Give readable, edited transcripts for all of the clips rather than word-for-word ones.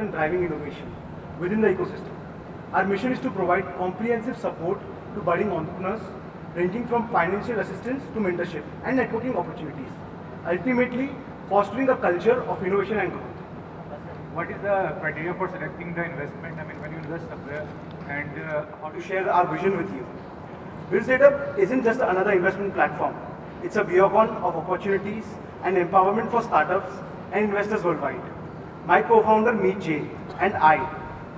and driving innovation within the ecosystem. Our mission is to provide comprehensive support to budding entrepreneurs, ranging from financial assistance to mentorship and networking opportunities, ultimately fostering a culture of innovation and growth. What is the criteria for selecting the investment? I mean, when you invest somewhere, and how To share our vision with you. BizDateUp isn't just another investment platform. It's a beacon of opportunities and empowerment for startups and investors worldwide. My co-founder Meet Jain and I,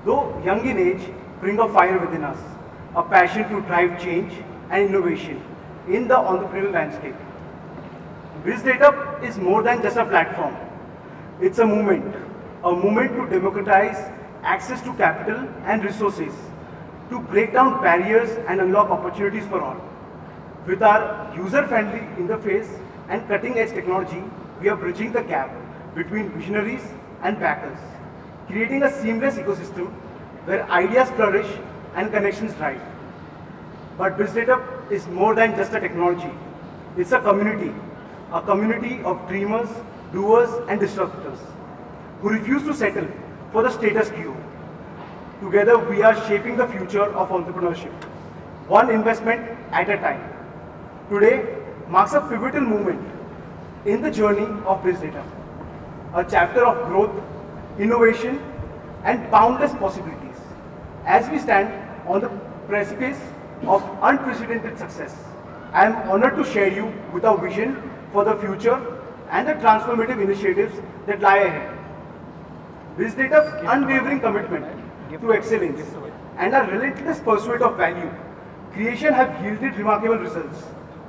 though young in age, bring a fire within us, a passion to drive change and innovation in the entrepreneurial landscape. BizDateUp is more than just a platform. It's a movement to democratize access to capital and resources, to break down barriers and unlock opportunities for all. With our user-friendly interface and cutting-edge technology, we are bridging the gap between visionaries and backers, creating a seamless ecosystem where ideas flourish and connections thrive. But BizDateUp is more than just a technology. It's a community of dreamers, doers, and disruptors who refuse to settle for the status quo. Together, we are shaping the future of entrepreneurship, one investment at a time. Today marks a pivotal moment in the journey of BizDateUp, a chapter of growth, innovation, and boundless possibilities. As we stand on the precipice of unprecedented success, I am honored to share you with our vision for the future and the transformative initiatives that lie ahead. BizDateUp's unwavering commitment to excellence and our relentless pursuit of value creation have yielded remarkable results,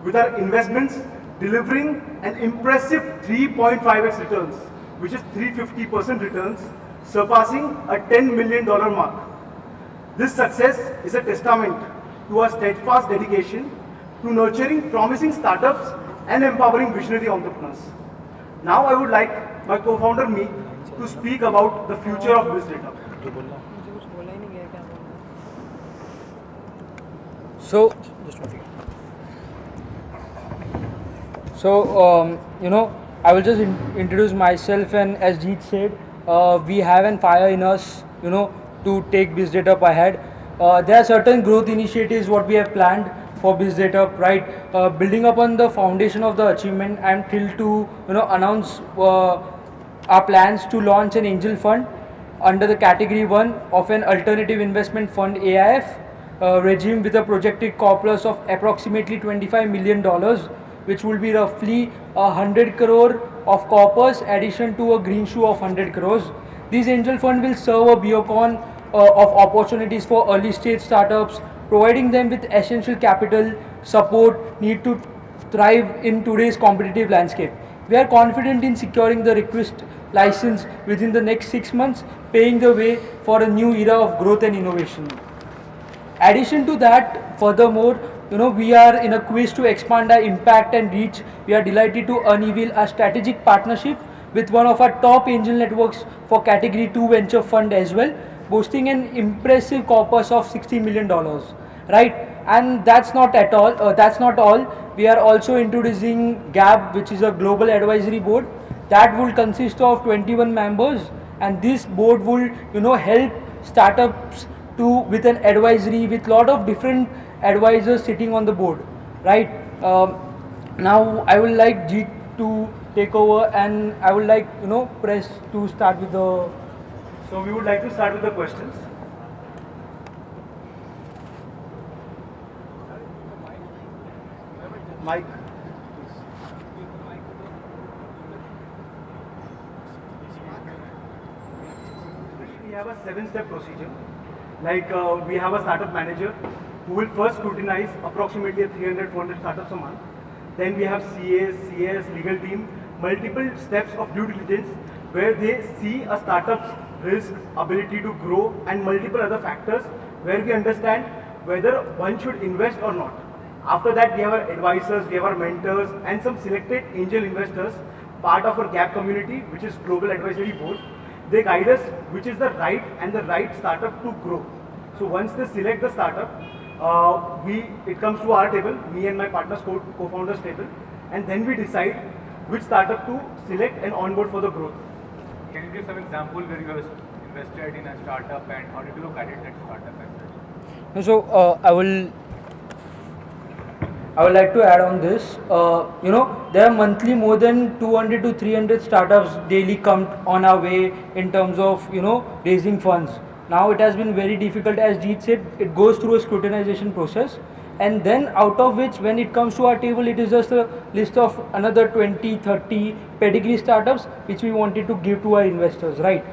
with our investments delivering an impressive 3.5x returns, which is 350% returns, surpassing a $10 million mark. This success is a testament to our steadfast dedication to nurturing promising startups and empowering visionary entrepreneurs. Now I would like my co-founder me to speak about the future of BizDateUp. I will just introduce myself, and as Jeet said, we have an fire in us, to take BizDateUp ahead. There are certain growth initiatives what we have planned for BizDateUp, right? Building upon the foundation of the achievement, I am thrilled to announce our plans to launch an angel fund under the category 1 of an alternative investment fund AIF regime with a projected corpus of approximately $25 million, which will be roughly 100 crore of corpus addition to a green shoe of 100 crores. This angel fund will serve a beacon of opportunities for early stage startups, providing them with essential capital support need to thrive in today's competitive landscape. We are confident in securing the requisite license within the next 6 months, paving the way for a new era of growth and innovation. Addition to that, furthermore, we are in a quest to expand our impact and reach. We are delighted to unveil a strategic partnership with one of our top angel networks for category 2 venture fund as well, boasting an impressive corpus of $60 million, right? And that's not all. We are also introducing GAB, which is a global advisory board that will consist of 21 members, and this board will help startups with an advisory with lot of different advisors sitting on the board, right? Now I would like Jeet to take over, and I would like press to start with the. So we would like to start with the questions. Mike. We have a 7-step procedure. Like we have a startup manager who will first scrutinize approximately 300-400 startups a month. Then we have CAs, legal team, multiple steps of due diligence where they see a startup's risk, ability to grow, and multiple other factors where we understand whether one should invest or not. After that, we have our advisors, we have our mentors, and some selected angel investors, part of our GAP community, which is Global Advisory Board. They guide us which is the right startup to grow. So once they select the startup, it comes to our table, me and my partner's co-founders table, and then we decide which startup to select and onboard for the growth. Can you give some example where you have invested in a startup, and how did you look at it, that startup as such? So I would like to add on this. There are monthly more than 200 to 300 startups daily come on our way in terms of raising funds. Now it has been very difficult, as Jeet said. It goes through a scrutinization process, and then out of which, when it comes to our table, it is just a list of another 20, 30 pedigree startups which we wanted to give to our investors. Right?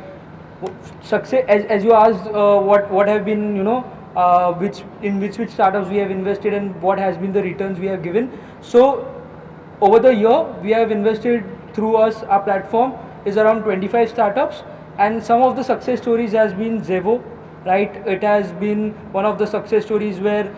Success, as you asked, what have been which startups we have invested and what has been the returns we have given. So over the year we have invested through our platform is around 25 startups, and some of the success stories has been Zevo, right? It has been one of the success stories where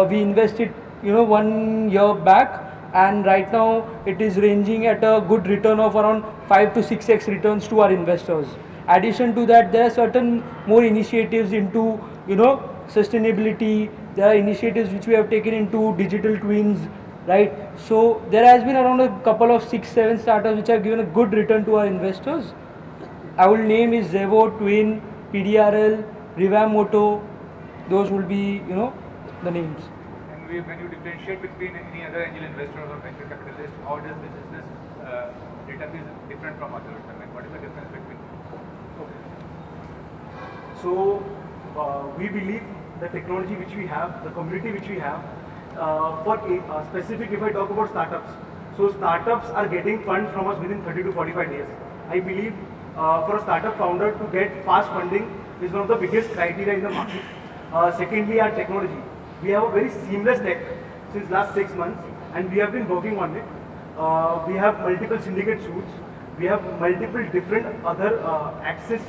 we invested 1 year back, and right now it is ranging at a good return of around 5 to 6x returns to our investors. Addition to that, there are certain more initiatives into sustainability. There are initiatives which we have taken into digital twins, right? So there has been around a couple of 6, 7 startups which have given a good return to our investors. I will name is Zevo, Twin, PDRL, Revamp Moto. Those will be the names. And when you differentiate between any other angel investors or venture capitalists, how does this business data is different from others? I mean, what is the difference between? So we believe the technology which we have, the community which we have, for specific, if I talk about startups, so startups are getting funds from us within 30 to 45 days. I believe for a startup founder to get fast funding is one of the biggest criteria in the market. Secondly, our technology. We have a very seamless tech since last 6 months, and we have been working on it. We have multiple syndicate suits. We have multiple different other access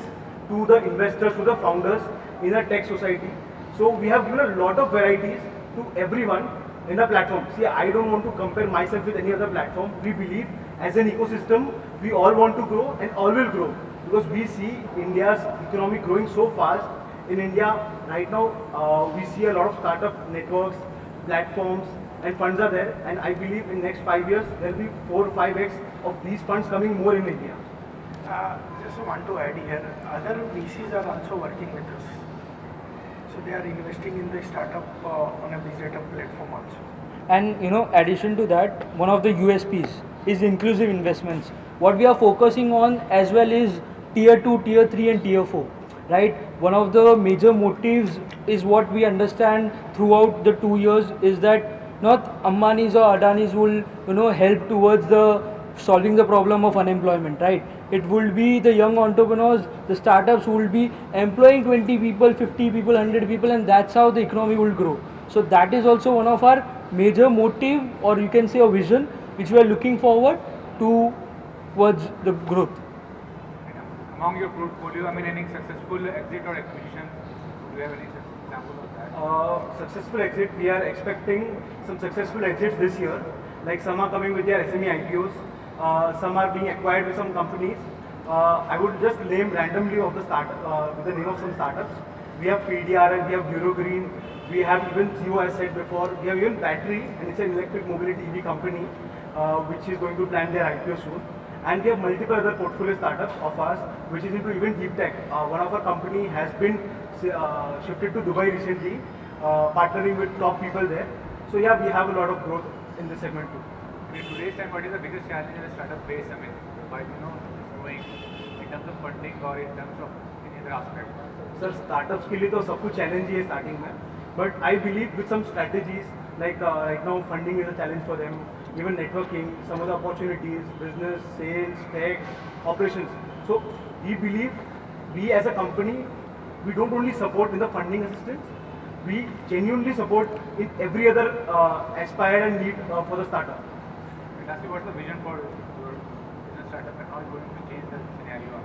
to the investors, to the founders in a tech society. So we have given a lot of varieties to everyone in the platform. See, I don't want to compare myself with any other platform. We believe as an ecosystem, we all want to grow and all will grow, because we see India's economy growing so fast. In India right now, we see a lot of startup networks, platforms, and funds are there. And I believe in next 5 years, there will be 4 or 5x of these funds coming more in India. Just want to add here, other VCs are also working with us. So they are investing in the startup on a BizDateUp platform also. And addition to that, one of the USPs is inclusive investments. What we are focusing on as well is tier 2, tier 3 and tier 4. Right? One of the major motives is what we understand throughout the 2 years is that not Ambani's or Adani's will help towards the solving the problem of unemployment, right? It will be the young entrepreneurs, the startups who will be employing 20 people, 50 people, 100 people, and that's how the economy will grow. So that is also one of our major motive, or you can say a vision, which we are looking forward towards the growth. Among your portfolio, I mean, any successful exit or acquisition? Do you have any example of that? Successful exit, we are expecting some successful exits this year. Like some are coming with their SME IPOs, some are being acquired with some companies. I would just name randomly of the with the name of some startups. We have PDRL, we have Eurogreen, we have even CEO, as said before, we have even Battery, and it's an electric mobility EV company which is going to plan their IPO soon. And we have multiple other portfolio startups of ours, which is into even deep tech. One of our company has been shifted to Dubai recently, partnering with top people there. So yeah, we have a lot of growth in this segment too. In today's time, what is the biggest challenge in the startup base? I mean, by growing in terms of funding or in terms of any other aspect? Sir, startups के लिए तो सब कुछ challenge ही है starting में. But I believe with some strategies, like right now funding is a challenge for them, even networking, some of the opportunities, business, sales, tech, operations. So we believe we as a company, we don't only support in the funding assistance, we genuinely support in every other aspire and need for the startup. And ask you what's the vision for your business startup and how it's going to change the scenario?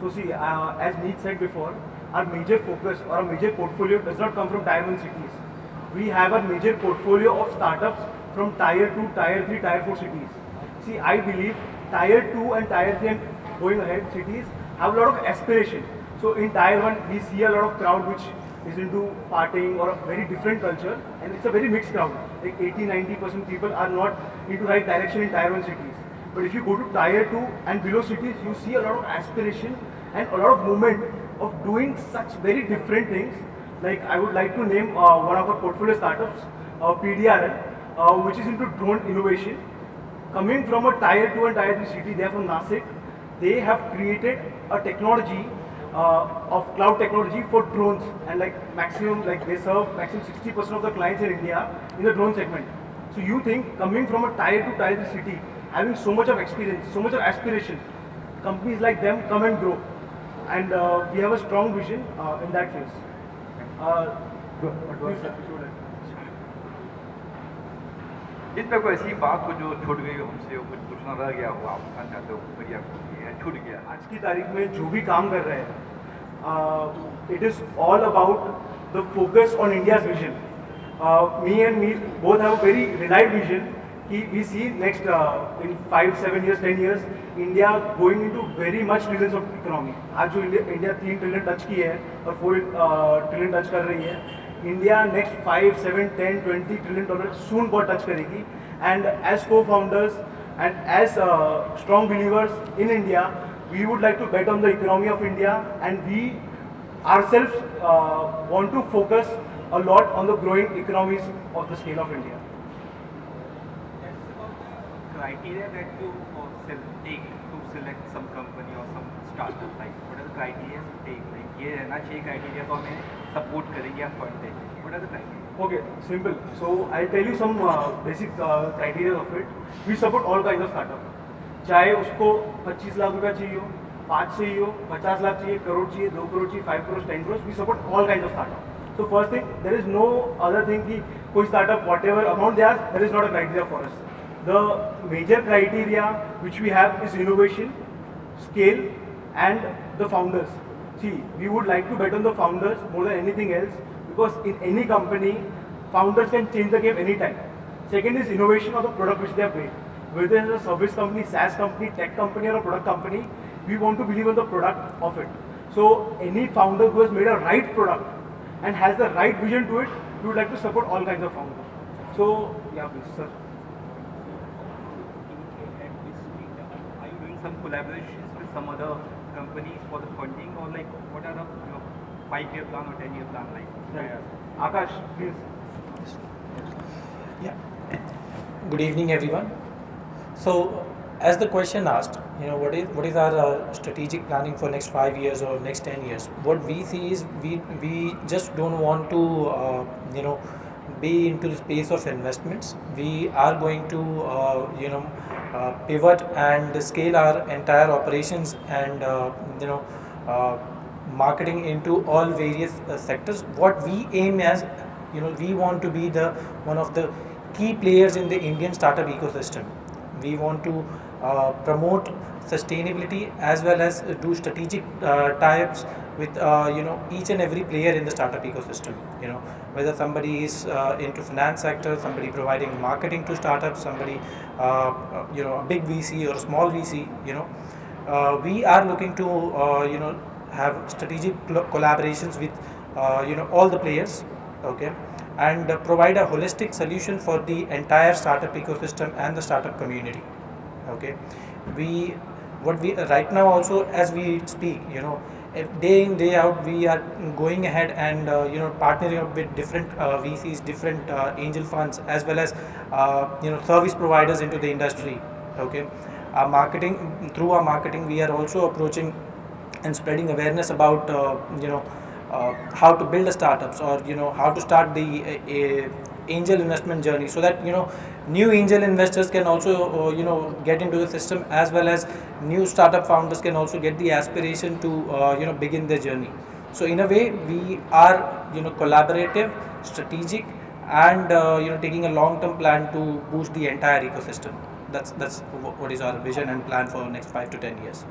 So see, as Meet said before, our major focus or our major portfolio does not come from Tier 1 cities. We have a major portfolio of startups from Tier 2, Tier 3, Tier 4 cities. See, I believe Tier 2 and Tier 3 and going ahead cities have a lot of aspiration. So in Tier 1, we see a lot of crowd which is into partying or a very different culture, and it's a very mixed crowd. Like 80-90% people are not into right direction in Tier 1 cities. But if you go to Tier 2 and below cities, you see a lot of aspiration and a lot of movement of doing such very different things. Like I would like to name one of our portfolio startups, PDRL, which is into drone innovation. Coming from a tier 2 and tier 3 city, they are from Nasik. They have created a technology of cloud technology for drones, and like maximum, like they serve maximum 60% of the clients in India in the drone segment. So you think coming from a tier 2, tier 3 city, having so much of experience, so much of aspiration, companies like them come and grow, and we have a strong vision in that phase. इसमें कोई ऐसी बात हो जो छूट गई हो हमसे, हो कुछ पूछना रह गया हो, आप बताना चाहते हो बढ़िया छूट गया? आज की तारीख में जो भी काम कर रहे हैं, it is all about the focus on India's vision. Me and me both have a very relied vision. We see next in 5, 7 years, 10 years, India going into very much trillions of economy. आज जो India 3 trillion touch की है और 4 trillion touch कर रही है, India next 5, 7, 10, 20 trillion dollar soon बहुत touch करेगी. And as co-founders and as strong believers in India, we would like to bet on the economy of India, and we ourselves want to focus a lot on the growing economies of the scale of India. Criteria that you take to select some company or some startup, like what are the criteria you take? Like ये रहना चाहिए criteria तो हमें support करेंगे या fund देंगे. What are the criteria? Okay, simple. So I'll tell you some basic criteria of it. We support all kinds of startup. चाहे उसको 25 लाख रुपया चाहिए हो, 5 चाहिए हो, 50 लाख चाहिए, करोड़ चाहिए, 2 करोड़ चाहिए, 5 crores, 10 crores. We support all kinds of startup. So first thing, there is no other thing कि कोई startup whatever amount they ask, there is not a criteria for us. The major criteria which we have is innovation, scale, and the founders. See, we would like to bet on the founders more than anything else, because in any company, founders can change the game anytime. Second is innovation of the product which they have made. Whether it's a service company, SaaS company, tech company, or a product company, we want to believe in the product of it. So any founder who has made a right product and has the right vision to it, we would like to support all kinds of founders. So yeah, please, sir. Are you doing some collaborations with some other companies for the funding, or like what are the 5-year plan or 10-year plan like? Akash, please. Yeah. Good evening, everyone. So, as the question asked, what is our strategic planning for next 5 years or next 10 years? What we see is we just don't want to be into the space of investments. We are going to pivot and scale our entire operations and marketing into all various sectors. What we aim as, we want to be one of the key players in the Indian startup ecosystem. We want to promote sustainability as well as do strategic tie-ups with each and every player in the startup ecosystem. Whether somebody is into finance sector, somebody providing marketing to startups, somebody a big VC or a small VC. We are looking to have strategic collaborations with all the players, okay, and provide a holistic solution for the entire startup ecosystem and the startup community. Okay, what we right now also as we speak, day in day out we are going ahead and partnering up with different VCs, different angel funds, as well as service providers into the industry. Okay, through our marketing we are also approaching and spreading awareness about how to build a startups, or how to start the angel investment journey, so that new angel investors can also get into the system, as well as new startup founders can also get the aspiration to begin their journey. So in a way we are collaborative, strategic, and taking a long-term plan to boost the entire ecosystem. That's what is our vision and plan for next 5 to 10 years.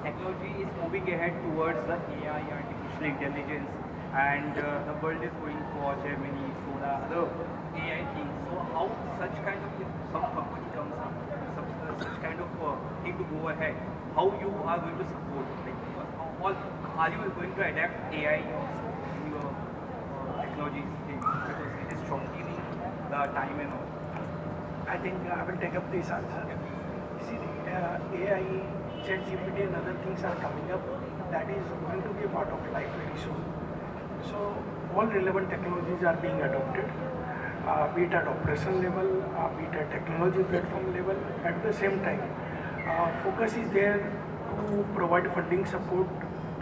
Technology is moving ahead towards the AI, artificial intelligence, and the world is going for Gemini, Soda, other AI things. So how such kind of, if some company comes up, such kind of thing to go ahead, how you are going to support? Like, are you going to adapt AI also in your technology things, because it is shortening the time and all? I think I will take up this answer. See, AI ChatGPT and other things are coming up, that is going to be a part of life very soon. So all relevant technologies are being adopted, be it at operation level, be it at technology platform level. At the same time, focus is there to provide funding support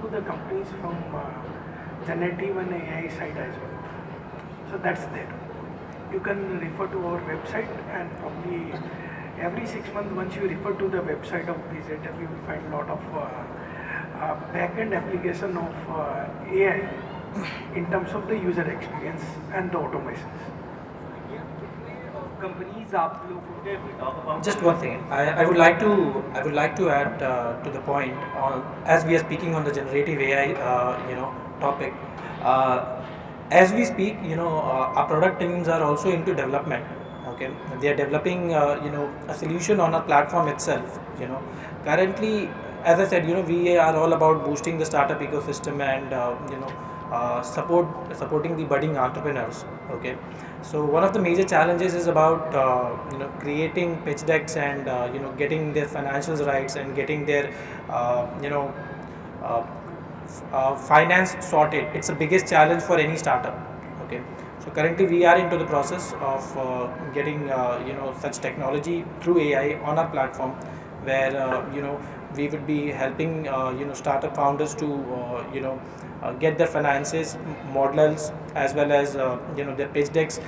to the companies from generative and AI side as well. So that's there. You can refer to our website, and probably every 6 months once you refer to the website of BizDateUp, you will find a lot of back-end application of AI in terms of the user experience and the automations. Companies आप लोग talk about Just one thing, I would like to add to the point on, as we are speaking on the generative AI topic. As we speak, our product teams are also into development. Okay, they are developing a solution on our platform itself. Currently, as I said, we are all about boosting the startup ecosystem and supporting the budding entrepreneurs. Okay, so one of the major challenges is about creating pitch decks and getting their financials rights and getting their finance sorted. It's the biggest challenge for any startup. Okay, so currently we are into the process of getting such technology through AI on our platform, where we would be helping startup founders to get their finances models as well as their pitch decks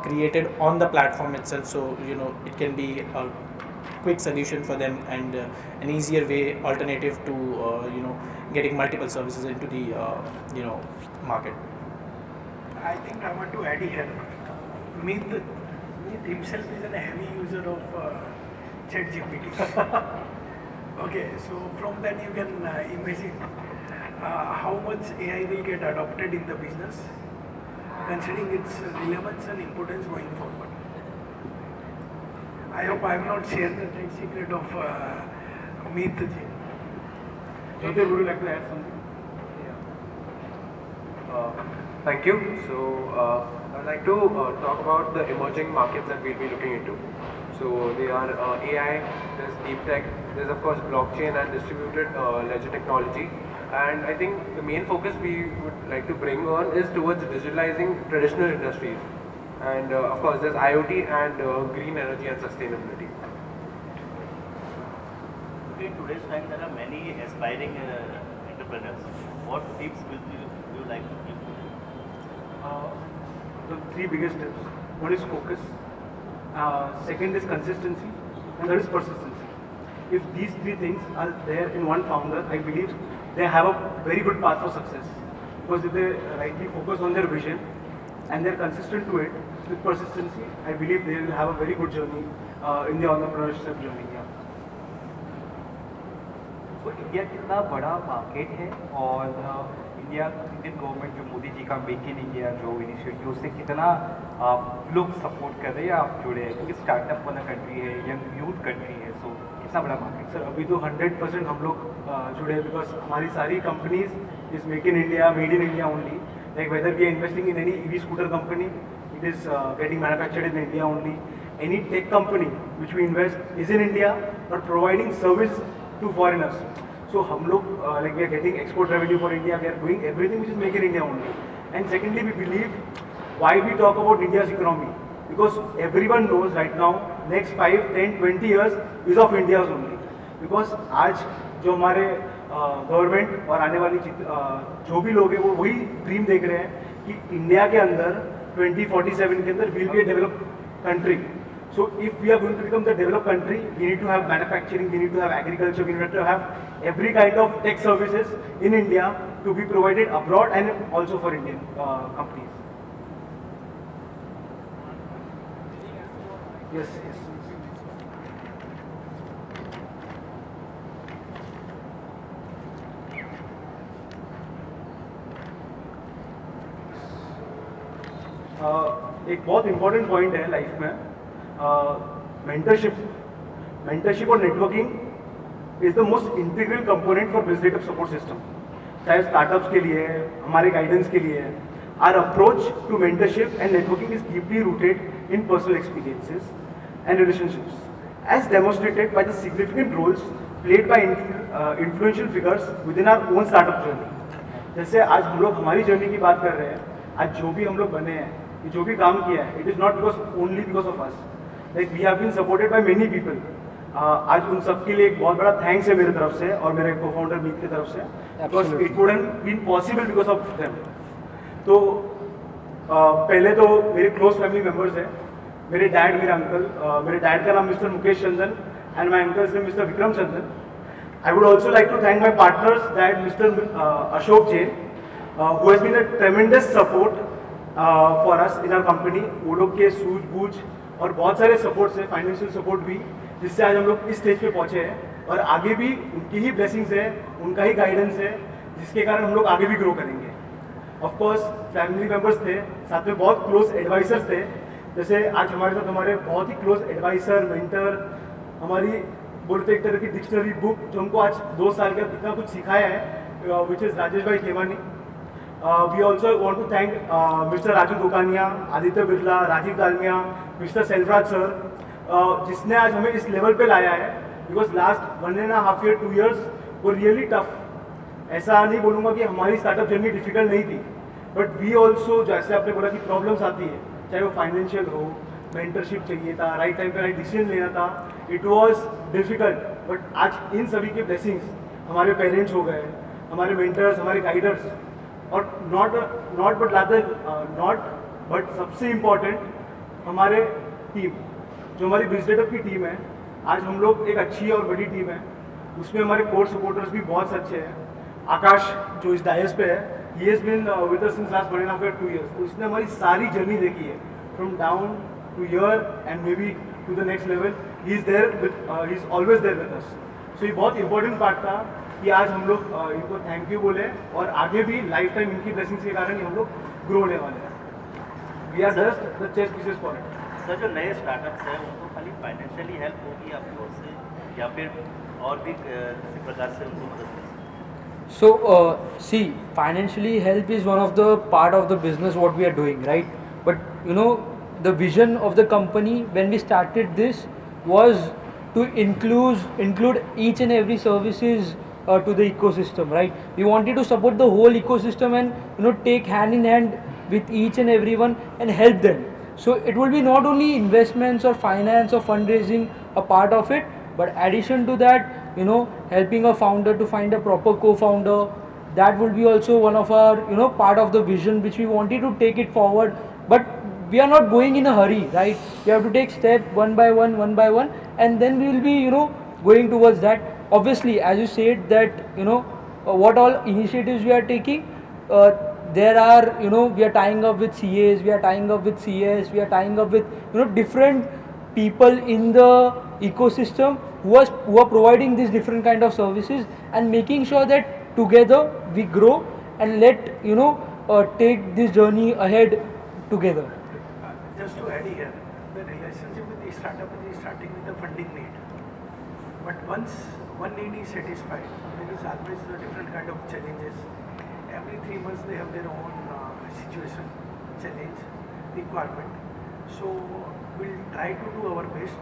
created on the platform itself, so it can be a quick solution for them and an easier way alternative to getting multiple services into the market. I think I want to add here, Meet himself is a heavy user of ChatGPT. Okay, so from that you can imagine how much AI will get adopted in the business, considering its relevance and importance going forward. I hope I have not shared the trade secret of Meet. Jyoti, would you like to add something? Thank you. So I'd like to talk about the emerging markets that we'll be looking into. So they are AI, there's deep tech, there's of course blockchain and distributed ledger technology. And I think the main focus we would like to bring on is towards digitalizing traditional industries. And of course there's IoT and green energy and sustainability. In today's time, there are many aspiring entrepreneurs. What tips will you like to give? The three biggest tips. One is focus, second is consistency, and third is persistency. If these three things are there in one founder, I believe they have a very good path for success. Because if they rightly focus on their vision and they're consistent to it with persistency, I believe they will have a very good journey in the entrepreneurship journey. Yeah. तो India कितना बड़ा market है और Indian government जो मोदी जी का make in India जो initiative उससे कितना लोग सपोर्ट कर रहे हैं, आप जुड़े हैं क्योंकि स्टार्टअप वाला कंट्री है, यंग यूथ कंट्री है, सो कितना बड़ा मार्केट? सर अभी तो 100% हम लोग जुड़े हैं, बिकॉज हमारी सारी companies is make in India, made in India only. Like whether we are investing in any EV scooter company, it is getting manufactured in India only. Any tech company which we invest is in India, but providing service to foreigners. So hum log like we are getting export revenue for India. We are doing everything which is made in India only. And secondly, we believe why we talk about India's economy, because everyone knows right now next 5, 10, 20 years is of India's only. Because आज जो हमारे government और आने वाली जो भी लोग हैं वो वही ड्रीम देख रहे हैं कि इंडिया के अंदर 2047 के अंदर will be a developed country. So if we are going to become the developed country, we need to have manufacturing, we need to have agriculture, we need to have every kind of tech services in India to be provided abroad and also for Indian companies. Yes yes. एक बहुत important point है life में, mentorship और networking is the most integral component for BizDateUp support system. चाहे startups के लिए है, हमारे गाइडेंस के लिए है. Our approach to mentorship and networking is deeply rooted in personal experiences and relationships, as demonstrated by the significant roles played by influential figures within our own startup journey. जैसे आज हम लोग हमारी जर्नी की बात कर रहे हैं, आज जो भी हम लोग बने हैं, ये जो भी काम किया है, it is not only because of us. Like we have been supported by many people. आज उन सब के लिए एक बहुत बड़ा थैंक्स है मेरी तरफ से और मेरे को-फाउंडर मीत की तरफ से, because it wouldn't been possible because of them. तो पहले तो मेरे क्लोज फैमिली मेम्बर्स हैं, मेरे डैड, मेरे अंकल, मेरे डैड का नाम mister Mukesh Chandan and my uncle's name Mr. Vikram Chandan. I would also like to thank my partners, that Mr. Ashok Jain, who has been a tremendous support for us in our company. वो लोग के सूझबूझ और बहुत सारे support से, financial support भी, जिससे आज हम लोग इस स्टेज पे पहुंचे हैं और आगे भी उनकी ही ब्लेसिंग्स है, उनका ही गाइडेंस है, जिसके कारण हम लोग आगे भी ग्रो करेंगे. ऑफ कोर्स फैमिली मेम्बर्स थे, साथ में बहुत क्लोज एडवाइजर्स थे, जैसे आज हमारे साथ हमारे बहुत ही क्लोज एडवाइजर, मेंटर, हमारी बोलते एक तरह की डिक्शनरी बुक जो हमको आज 2 साल का इतना कुछ सिखाया है, विच is Rajesh bhai Khemani. We also want to thank mister Raju Dukania, Aditya Birla, Rajeev Dalmia, mister Selvaraj sir, जिसने आज हमें इस लेवल पे लाया है. बिकॉज लास्ट 1.5 year 2 years वो रियली टफ. ऐसा नहीं बोलूँगा कि हमारी स्टार्टअप जर्नी डिफिकल्ट नहीं थी, बट वी ऑल्सो, जैसे आपने बोला कि प्रॉब्लम्स आती है, चाहे वो फाइनेंशियल हो, मेंटरशिप चाहिए था, राइट टाइम पे राइट डिसीजन लेना था, इट वाज डिफिकल्ट. बट आज इन सभी के ब्लेसिंग्स, हमारे पेरेंट्स हो गए, हमारे मेंटर्स, हमारे गाइडर्स, और नॉट बट सबसे इम्पॉर्टेंट हमारे टीम, जो हमारी BizDateUp की टीम है. आज हम लोग एक अच्छी और बड़ी टीम है, उसमें हमारे कोर सपोर्टर्स भी बहुत अच्छे हैं. आकाश जो इस डायस पे है, he has been with us since last 1.5 year 2 years. तो उसने हमारी सारी जर्नी देखी है, from down to here and maybe to the next level. He is there with, he is always there with us. So ये बहुत important part था कि आज हम लोग इनको थैंक यू बोले और आगे भी लाइफ टाइम इनकी ब्लेसिंग्स के कारण ही हम लोग ग्रो होने वाले हैं. We are just the chess pieces for it. Sir, जो नए स्टार्टअप्स हैं उनको खाली फाइनेंशियली हेल्प होगी आपकी ओर से या फिर और भी किसी प्रकार से उनको मदद मिलेगी? So see, financially help is one of the part of the business what we are doing, right? But you know, the vision of the company when we started this was to include each and every services to the ecosystem, right? We wanted to support the whole ecosystem and take hand in hand with each and everyone and help them. So it will be not only investments or finance or fundraising a part of it, but addition to that, helping a founder to find a proper co-founder, that will be also one of our part of the vision which we wanted to take it forward. But we are not going in a hurry, right? We have to take step one by one, and then we will be going towards that. Obviously, as you said that what all initiatives we are taking, there are we are tying up with CAs, we are tying up with CS, we are tying up with different people in the ecosystem who are providing these different kind of services and making sure that together we grow and let take this journey ahead together. Just to add here, the relationship with the startup is starting with the funding need. But once one need is satisfied, there is always a different kind of challenges. Every 3 months they have their own situation, challenge, requirement. So we'll try to do our best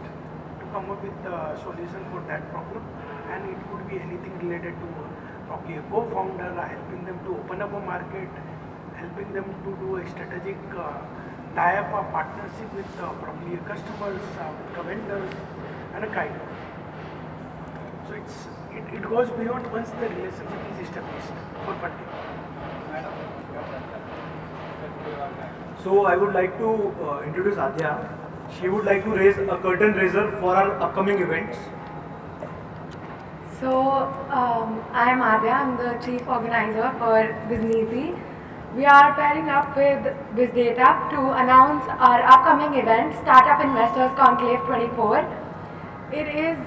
to come up with a solution for that problem. And it could be anything related to probably a co-founder, helping them to open up a market, helping them to do a strategic tie-up a partnership with probably a customers, vendors, and a kind of. So it goes beyond once the relationship is established for funding. So I would like to introduce Adya. She would like to raise a curtain raiser for our upcoming events. So I am Adya. I'm the chief organizer for BizNeeti. We are pairing up with BizDateUp to announce our upcoming event, Startup Investors Conclave 24. It is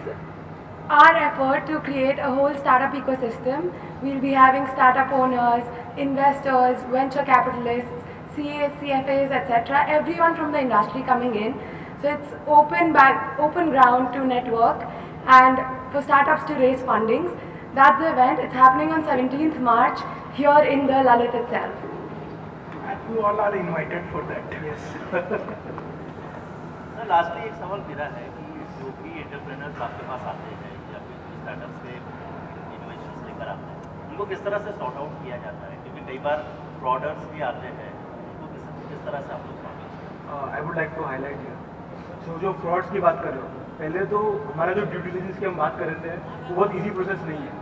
our effort to create a whole startup ecosystem. We'll be having startup owners, investors, venture capitalists, CAs, CFAs, etc. Everyone from the industry coming in. So it's open ground to network and for startups to raise fundings. That's the event. It's happening on 17th March here in the Lalit itself. And you all are invited for that. Yes. Lastly एक सवाल मेरा है कि जो भी entrepreneurs आपके पास आते हैं या फिर स्टार्टअप्स के इनोवेशंस लेकर आते हैं, उनको किस तरह से सॉर्ट आउट किया जाता है? क्योंकि कई बार फ्रॉडर्स भी आते हैं, उनको किस तरह से आप लोग सॉर्ट आउट करते हैं? I would like to highlight here, so जो फ्रॉड्स की बात कर रहे हो, पहले तो हमारा जो ड्यू डिलिजेंस की हम बात कर रहे थे वो बहुत इजी प्रोसेस नहीं है.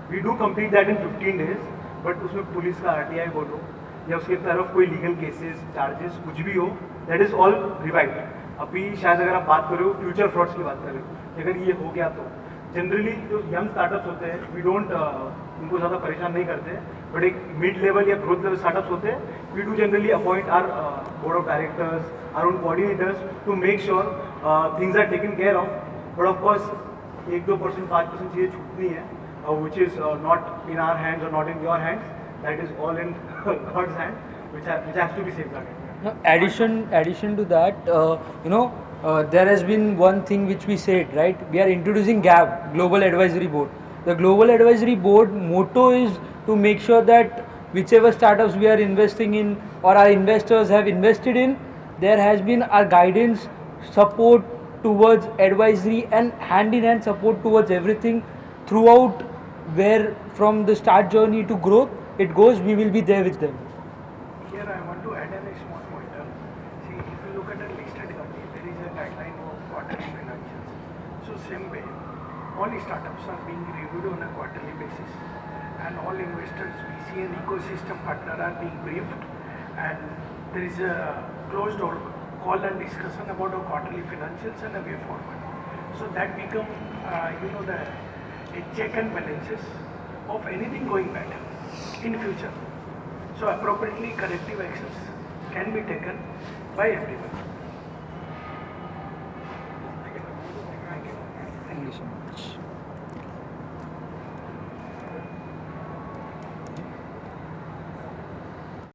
We do complete that in 15 days, but उसमें पुलिस का RTI बोलो या उसके तरफ कोई लीगल केसेस चार्जेस कुछ भी हो, दैट इज ऑल रिवाइव्ड. अभी शायद अगर आप बात कर रहे हो फ्यूचर फ्रॉड्स की बात कर रहे हो, अगर ये हो गया तो जनरली जो यंग स्टार्टअप्स होते हैं वी डोंट उनको ज़्यादा परेशान नहीं करते, बट एक मिड लेवल या ग्रोथ लेवल स्टार्टअप्स होते हैं, we do generally appoint our board of directors, our own coordinators to make sure things are taken care of. But of course 1-2%, 5% चीज़ें छूटनी है, which is not in our hands or not in your hands. That is all in God's hand, which has to be safeguarded. No, addition to that, there has been one thing which we said, right? We are introducing GAB, Global Advisory Board. The Global Advisory Board motto is to make sure that whichever startups we are investing in or our investors have invested in, there has been our guidance, support towards advisory and hand-in-hand support towards everything throughout, where from the start journey to growth it goes, we will be there with them. Here I want to add a small pointer. See, if you look at a listed company, there is a guideline of quarterly financials. So same way, all startups are being reviewed on a quarterly basis, and all investors, VC and ecosystem partner are being briefed, and there is a closed door call and discussion about our quarterly financials and a way forward. So that become, a check and balances of anything going bad in future. So appropriately corrective actions can be taken by everyone. Thank you so much.